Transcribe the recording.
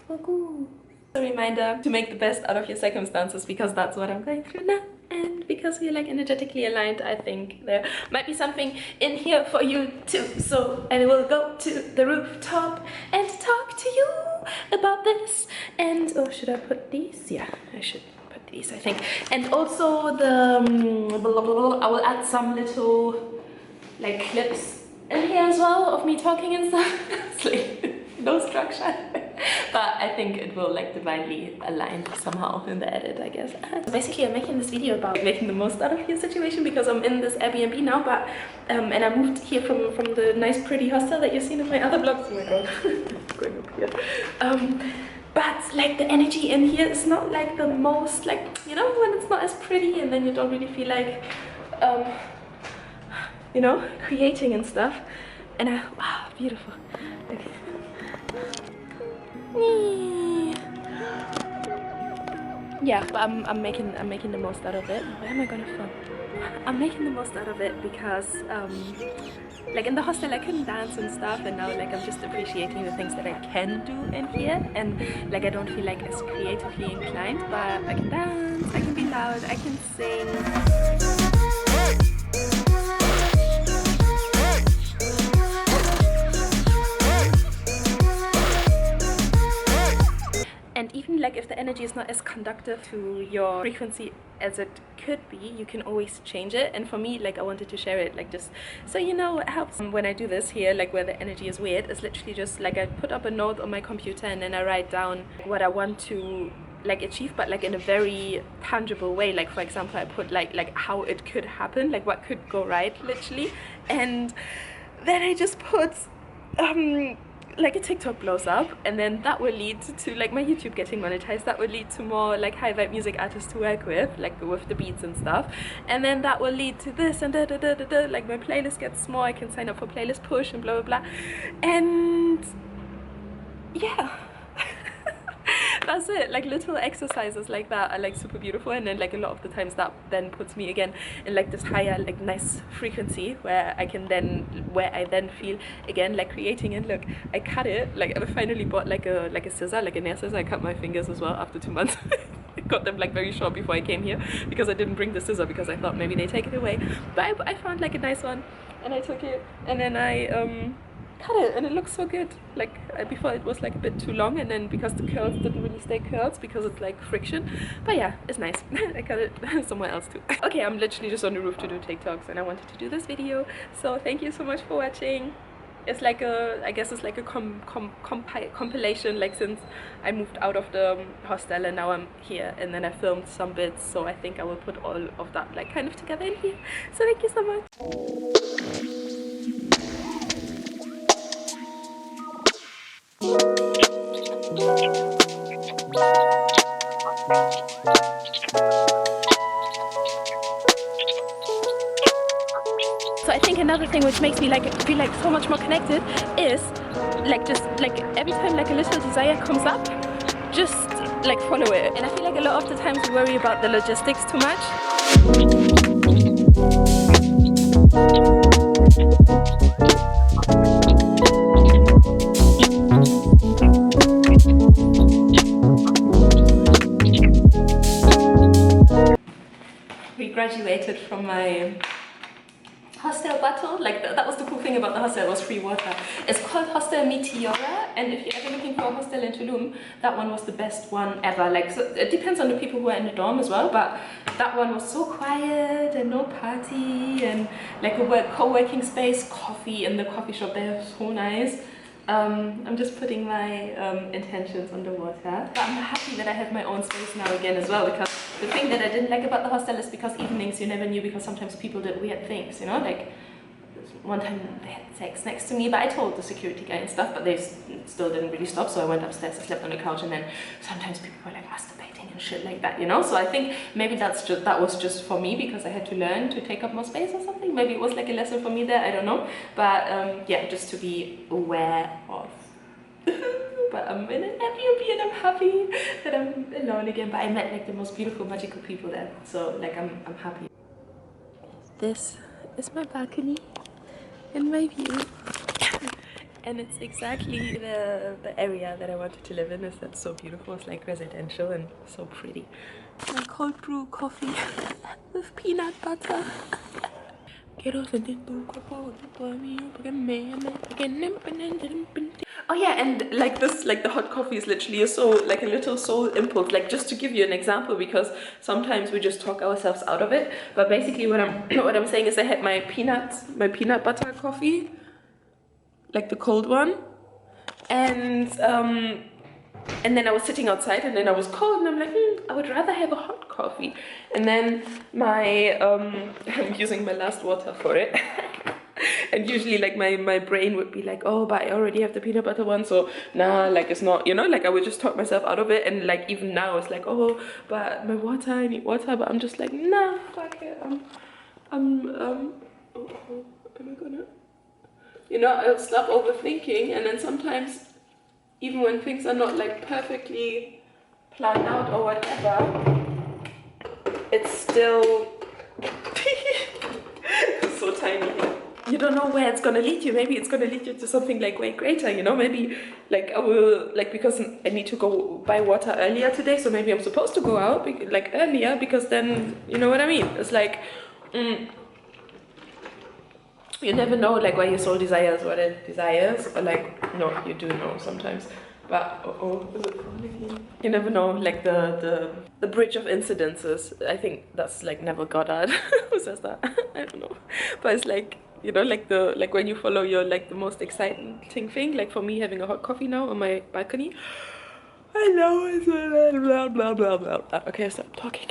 A reminder to make the best out of your circumstances, because that's what I'm going through now. And because we're like energetically aligned, I think there might be something in here for you too. So I will go to the rooftop and talk to you about this. And oh, should I put these? Yeah, I should put these, I think. And also the blah, blah, blah, I will add some little like clips in here as well of me talking and stuff. It's like no structure. But I think it will like divinely align somehow in the edit, I guess. So basically I'm making this video about making the most out of your situation, because I'm in this Airbnb now, but and I moved here from the nice pretty hostel that you've seen in my other vlogs. Oh my god. Going up here. But like the energy in here is not like the most, like, you know, when it's not as pretty, and then you don't really feel like you know, creating and stuff. And wow, beautiful. Okay. Yeah, but I'm making the most out of it. Where am I gonna film? I'm making the most out of it because like in the hostel I couldn't dance and stuff, and now like I'm just appreciating the things that I can do in here, and like I don't feel like as creatively inclined, but I can dance, I can be loud, I can sing. And even like if the energy is not as conductive to your frequency as it could be, you can always change it. And for me, like I wanted to share it, like just so you know what helps when I do this here, like where the energy is weird, it's literally just like I put up a note on my computer and then I write down what I want to like achieve, but like in a very tangible way. Like for example, I put like how it could happen, like what could go right, literally. And then I just put like a TikTok blows up, and then that will lead to like my YouTube getting monetized. That will lead to more like high vibe music artists to work with, like with the beats and stuff. And then that will lead to this and da da da da da. Like my playlist gets more, I can sign up for playlist push and blah blah blah. And yeah. That's it. Like little exercises like that are like super beautiful, and then like a lot of the times that then puts me again in like this higher like nice frequency where I then feel again like creating. And look, I cut it, like I finally bought like a scissor, like a nail scissor. I cut my fingers as well after 2 months. I got them like very short before I came here because I didn't bring the scissor because I thought maybe they take it away, but I found like a nice one and I took it, and then I cut it, and it looks so good. Like before it was like a bit too long, and then because the curls didn't really stay curls because it's like friction, but yeah, it's nice. I cut it somewhere else too. Okay, I'm literally just on the roof to do TikToks, and I wanted to do this video, so thank you so much for watching. It's like a, I guess it's like a compilation, like since I moved out of the hostel and now I'm here, and then I filmed some bits, so I think I will put all of that like kind of together in here. So thank you so much. So I think another thing which makes me like feel like so much more connected is like just like every time like a little desire comes up, just like follow it. And I feel like a lot of the times we worry about the logistics too much. We graduated from my hostel battle. Like that was the cool thing about the hostel, it was free water. It's called Hostel Meteora, and if you're ever looking for a hostel in Tulum, that one was the best one ever. Like, so it depends on the people who are in the dorm as well, but that one was so quiet and no party, and like a co-working space, coffee in the coffee shop there, so nice. I'm just putting my intentions underwater. But I'm happy that I have my own space now again as well, because the thing that I didn't like about the hostel is because evenings you never knew, because sometimes people did weird things, you know, like one time they had sex next to me, but I told the security guy and stuff, but they still didn't really stop, so I went upstairs, I slept on the couch, and then sometimes people were like masturbating and shit like that, you know. So I think maybe that was just for me because I had to learn to take up more space or something. Maybe it was like a lesson for me there, I don't know, but yeah, just to be aware of. But I'm in an Airbnb and I'm happy that I'm alone again, but I met like the most beautiful magical people there, so like I'm happy. This is my balcony and my view. And it's exactly the area that I wanted to live in. Is that's so beautiful. It's like residential and so pretty. My cold brew coffee with peanut butter. Oh yeah, and like this, like the hot coffee is literally a soul, like a little soul impulse. Like just to give you an example, because sometimes we just talk ourselves out of it. But basically, what I'm what I'm saying is, I had my peanut butter coffee, like the cold one, and then I was sitting outside, and then I was cold, and I'm like, I would rather have a hot coffee. And then my I'm using my last water for it. And usually like my brain would be like, oh, but I already have the peanut butter one, so nah, like it's not, you know, like I would just talk myself out of it. And like even now it's like, oh, but my water, I need water. But I'm just like, nah, fuck it. Am I gonna, you know, I'll stop overthinking. And then sometimes, even when things are not like perfectly planned out or whatever, it's still it's so tiny. You don't know where it's gonna lead you. Maybe it's gonna lead you to something like way greater, you know. Maybe like I will, like, because I need to go buy water earlier today, so maybe I'm supposed to go out like earlier, because then, you know what I mean. It's like you never know, like, why your soul desires what it desires, or like, no, you do know sometimes, but is it falling here? You never know, like the bridge of incidences. I think that's like Neville Goddard. Who says that? I don't know, but it's like, you know, like like when you follow your like the most exciting thing, like for me having a hot coffee now on my balcony. I know it's blah blah blah blah. Okay, stop talking.